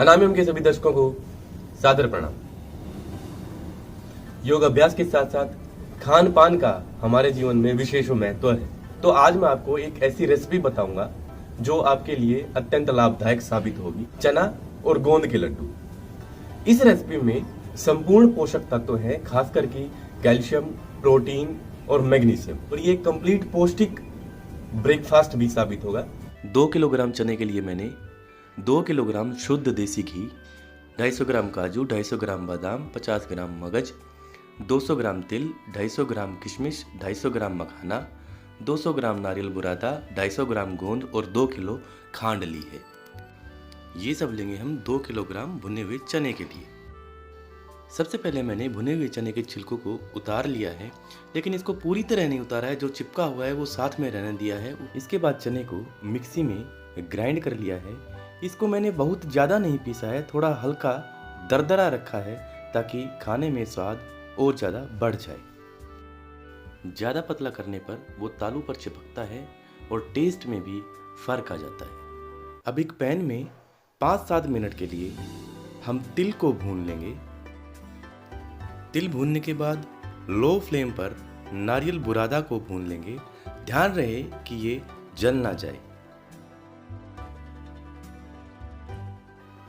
अनामियम के सभी दर्शकों को सादर प्रणाम। योग अभ्यास के साथ साथ खान पान का हमारे जीवन में विशेष महत्व है। तो आज मैं आपको एक ऐसी रेसिपी बताऊंगा जो आपके लिए अत्यंत लाभदायक साबित होगी, चना और गोंद के लड्डू। इस रेसिपी में संपूर्ण पोषक तत्व हैं, खास करके कैल्शियम, प्रोटीन और मैग्नीशियम, और ये कंप्लीट पौष्टिक ब्रेकफास्ट भी साबित होगा। 2 किलोग्राम चने के लिए मैंने 2 किलोग्राम शुद्ध देसी घी, 250 ग्राम काजू, 250 ग्राम बादाम, 50 ग्राम मगज, 200 ग्राम तिल, 250 ग्राम किशमिश, 250 ग्राम मखाना, 200 ग्राम नारियल बुरादा, 250 ग्राम गोंद और 2 किलो खांड ली है। ये सब लेंगे हम 2 किलोग्राम भुने हुए चने के लिए। सबसे पहले मैंने भुने हुए चने के छिलकों को उतार लिया है, लेकिन इसको पूरी तरह नहीं उतारा है, जो चिपका हुआ है वो साथ में रहने दिया है। इसके बाद चने को मिक्सी में ग्राइंड कर लिया है। इसको मैंने बहुत ज़्यादा नहीं पीसा है, थोड़ा हल्का दरदरा रखा है ताकि खाने में स्वाद और ज़्यादा बढ़ जाए। ज़्यादा पतला करने पर वो तालू पर चिपकता है और टेस्ट में भी फर्क आ जाता है। अब एक पैन में 5-7 मिनट के लिए हम तिल को भून लेंगे। तिल भूनने के बाद लो फ्लेम पर नारियल बुरादा को भून लेंगे। ध्यान रहे कि ये जल ना जाए।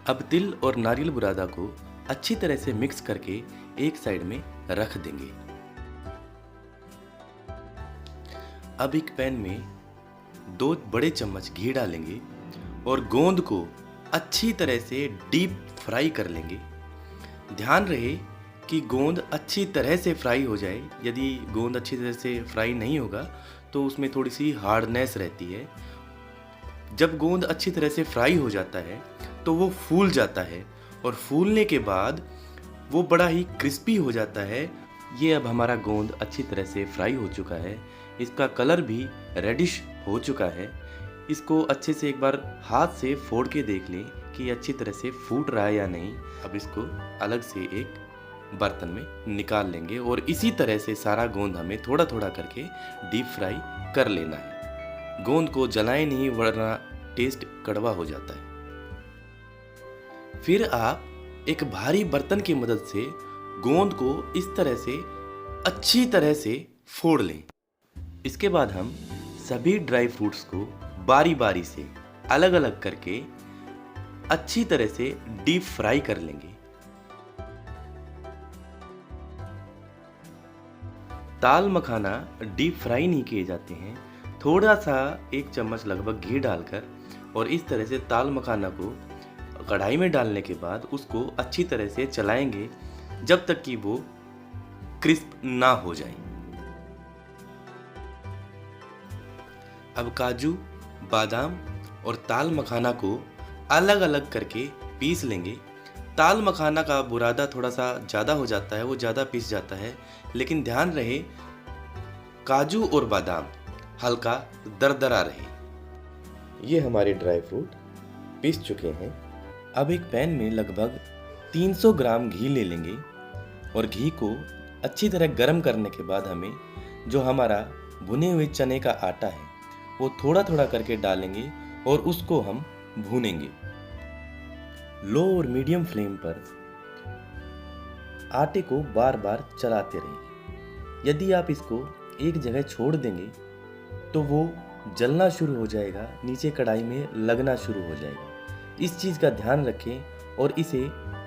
अब तिल और नारियल बुरादा को अच्छी तरह से मिक्स करके एक साइड में रख देंगे। अब एक पैन में 2 बड़े चम्मच घी डालेंगे और गोंद को अच्छी तरह से डीप फ्राई कर लेंगे। ध्यान रहे कि गोंद अच्छी तरह से फ्राई हो जाए। यदि गोंद अच्छी तरह से फ्राई नहीं होगा तो उसमें थोड़ी सी हार्डनेस रहती है। जब गोंद अच्छी तरह से फ्राई हो जाता है तो वो फूल जाता है और फूलने के बाद वो बड़ा ही क्रिस्पी हो जाता है। ये अब हमारा गोंद अच्छी तरह से फ्राई हो चुका है। इसका कलर भी रेडिश हो चुका है। इसको अच्छे से एक बार हाथ से फोड़ के देख लें कि अच्छी तरह से फूट रहा है या नहीं। अब इसको अलग से एक बर्तन में निकाल लेंगे और इसी तरह से सारा गोंद हमें थोड़ा थोड़ा करके डीप फ्राई कर लेना है। गोंद को जलाएं नहीं, वरना टेस्ट कड़वा हो जाता है। फिर आप एक भारी बर्तन की मदद से गोंद को इस तरह से अच्छी तरह से फोड़ लें। इसके बाद हम सभी ड्राई फ्रूट्स को बारी बारी से अलग अलग करके अच्छी तरह से डीप फ्राई कर लेंगे। ताल मखाना डीप फ्राई नहीं किए जाते हैं। थोड़ा सा 1 चम्मच लगभग घी डालकर और इस तरह से ताल मखाना को कढ़ाई में डालने के बाद उसको अच्छी तरह से चलाएंगे जब तक कि वो क्रिस्प ना हो जाए। अब काजू, बादाम और ताल मखाना को अलग अलग करके पीस लेंगे। ताल मखाना का बुरादा थोड़ा सा ज़्यादा हो जाता है, वो ज़्यादा पीस जाता है, लेकिन ध्यान रहे काजू और बादाम हल्का दरदरा रहे। ये हमारे ड्राई फ्रूट पीस चुके हैं। अब एक पैन में लगभग 300 ग्राम घी ले लेंगे और घी को अच्छी तरह गर्म करने के बाद हमें जो हमारा भुने हुए चने का आटा है वो थोड़ा थोड़ा करके डालेंगे और उसको हम भूनेंगे। लो और मीडियम फ्लेम पर आटे को बार बार चलाते रहेंगे। यदि आप इसको एक जगह छोड़ देंगे तो वो जलना शुरू हो जाएगा, नीचे कढ़ाई में लगना शुरू हो जाएगा। इस चीज़ का ध्यान रखें और इसे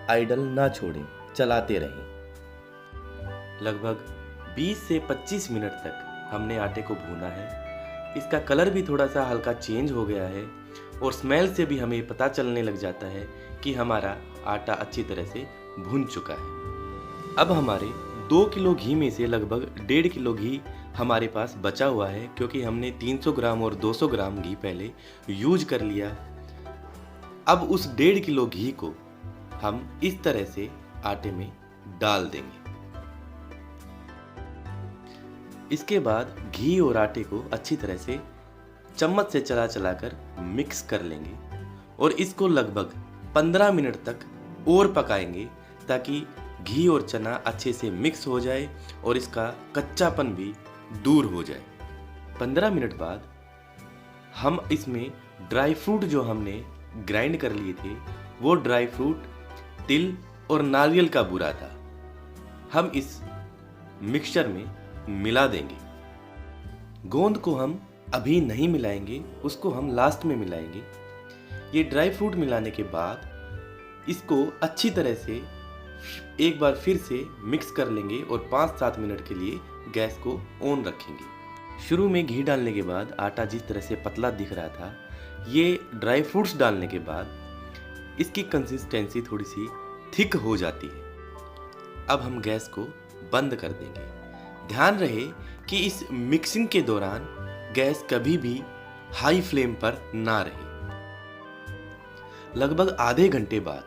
आइडल ना छोड़ें, चलाते रहें। लगभग 20 से 25 मिनट तक हमने आटे को भूना है। इसका कलर भी थोड़ा सा हल्का चेंज हो गया है और स्मेल से भी हमें पता चलने लग जाता है कि हमारा आटा अच्छी तरह से भून चुका है। अब हमारे 2 किलो घी में से लगभग 1.5 किलो घी हमारे पास बचा हुआ है, क्योंकि हमने 300 ग्राम और 200 ग्राम घी पहले यूज कर लिया। अब उस 1.5 किलो घी को हम इस तरह से आटे में डाल देंगे। इसके बाद घी और आटे को अच्छी तरह से चम्मच से चला चलाकर मिक्स कर लेंगे और इसको लगभग 15 मिनट तक और पकाएंगे ताकि घी और चना अच्छे से मिक्स हो जाए और इसका कच्चापन भी दूर हो जाए। 15 मिनट बाद हम इसमें ड्राई फ्रूट जो हमने ग्राइंड कर लिए थे वो ड्राई फ्रूट, तिल और नारियल का बूरा था। हम इस मिक्सचर में मिला देंगे। गोंद को हम अभी नहीं मिलाएंगे, उसको हम लास्ट में मिलाएंगे। ये ड्राई फ्रूट मिलाने के बाद इसको अच्छी तरह से एक बार फिर से मिक्स कर लेंगे और 5-7 मिनट के लिए गैस को ऑन रखेंगे। शुरू में घी डालने के बाद आटा जिस तरह से पतला दिख रहा था, ये ड्राई फ्रूट्स डालने के बाद इसकी कंसिस्टेंसी थोड़ी सी थिक हो जाती है। अब हम गैस को बंद कर देंगे। ध्यान रहे कि इस मिक्सिंग के दौरान गैस कभी भी हाई फ्लेम पर ना रहे। लगभग आधे घंटे बाद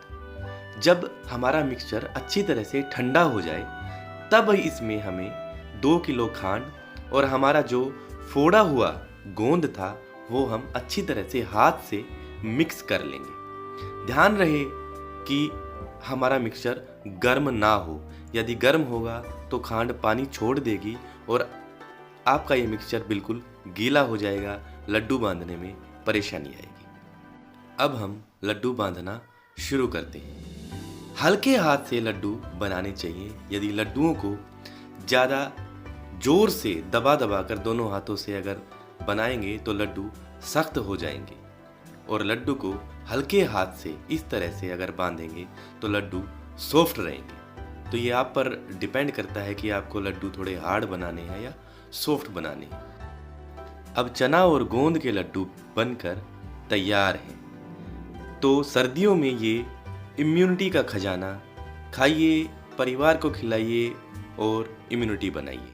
जब हमारा मिक्सचर अच्छी तरह से ठंडा हो जाए, तब इसमें हमें 2 किलो खांड और हमारा जो फोड़ा हुआ गोंद था वो हम अच्छी तरह से हाथ से मिक्स कर लेंगे। ध्यान रहे कि हमारा मिक्सचर गर्म ना हो। यदि गर्म होगा तो खांड पानी छोड़ देगी और आपका ये मिक्सचर बिल्कुल गीला हो जाएगा, लड्डू बांधने में परेशानी आएगी। अब हम लड्डू बांधना शुरू करते हैं। हल्के हाथ से लड्डू बनाने चाहिए। यदि लड्डुओं को ज़्यादा जोर से दबा दबा कर दोनों हाथों से अगर बनाएंगे तो लड्डू सख्त हो जाएंगे, और लड्डू को हल्के हाथ से इस तरह से अगर बांधेंगे तो लड्डू सॉफ्ट रहेंगे। तो ये आप पर डिपेंड करता है कि आपको लड्डू थोड़े हार्ड बनाने हैं या सॉफ्ट बनाने हैं। अब चना और गोंद के लड्डू बनकर तैयार हैं। तो सर्दियों में ये इम्यूनिटी का खजाना, खाइए, परिवार को खिलाइए और इम्यूनिटी बनाइए।